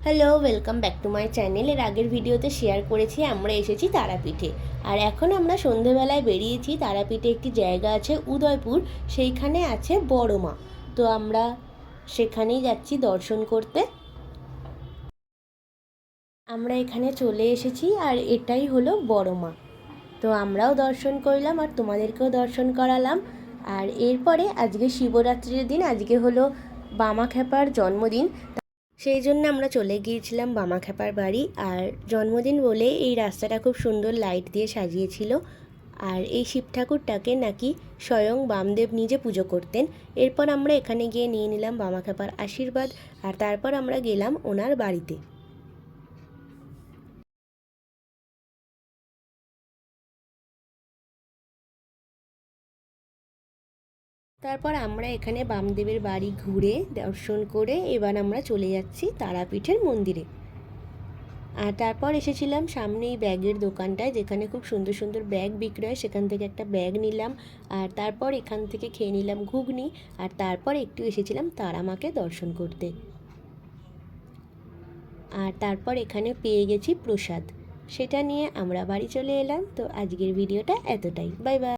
Hello, welcome back to my channel. এর আগের ভিডিওতে শেয়ার করেছি আমরা এসেছি তারাপীঠে। আর এখন আমরা সন্ধেবেলায় বেরিয়েছি। তারাপীঠে একটি জায়গা আছে উদয়পুর, সেইখানে আছে বড় মা। তো আমরা সেখানেই যাচ্ছি দর্শন করতে। আমরা এখানে চলে এসেছি আর এটাই হলো বড় মা। তো আমরাও দর্শন করলাম আর তোমাদেরকেও দর্শন করালাম। আর এরপরে আজকে শিবরাত্রির দিন, আজকে হলো বামাখ্যাপার জন্মদিন। সেই জন্য আমরা চলে গিয়েছিলাম বামাখ্যাপার বাড়ি। আর জন্মদিন বলে এই রাস্তাটা খুব সুন্দর লাইট দিয়ে সাজিয়েছিল। আর এই শিব ঠাকুরটাকে নাকি স্বয়ং বামদেব নিজে পুজো করতেন। এরপর আমরা এখানে গিয়ে নিয়ে নিলাম বামাখ্যাপার আশীর্বাদ। আর তারপর আমরা গেলাম ওনার বাড়িতে। তারপর আমরা এখানে বামদেবের বাড়ি ঘুরে দর্শন করে এবার আমরা চলে যাচ্ছি তারাপীঠের মন্দিরে। আর তারপর এসেছিলাম সামনেই ব্যাগের দোকানটায়, যেখানে খুব সুন্দর সুন্দর ব্যাগ বিক্রি হয়। সেখান থেকে একটা ব্যাগ নিলাম। আর তারপর এখান থেকে খেয়ে নিলাম ঘুগনি। আর তারপর একটু এসেছিলাম তারা মাকে দর্শন করতে। আর তারপর এখানে পেয়ে গেছি প্রসাদ, সেটা নিয়ে আমরা বাড়ি চলে এলাম। তো আজকের ভিডিওটা এতটাই। Bye bye.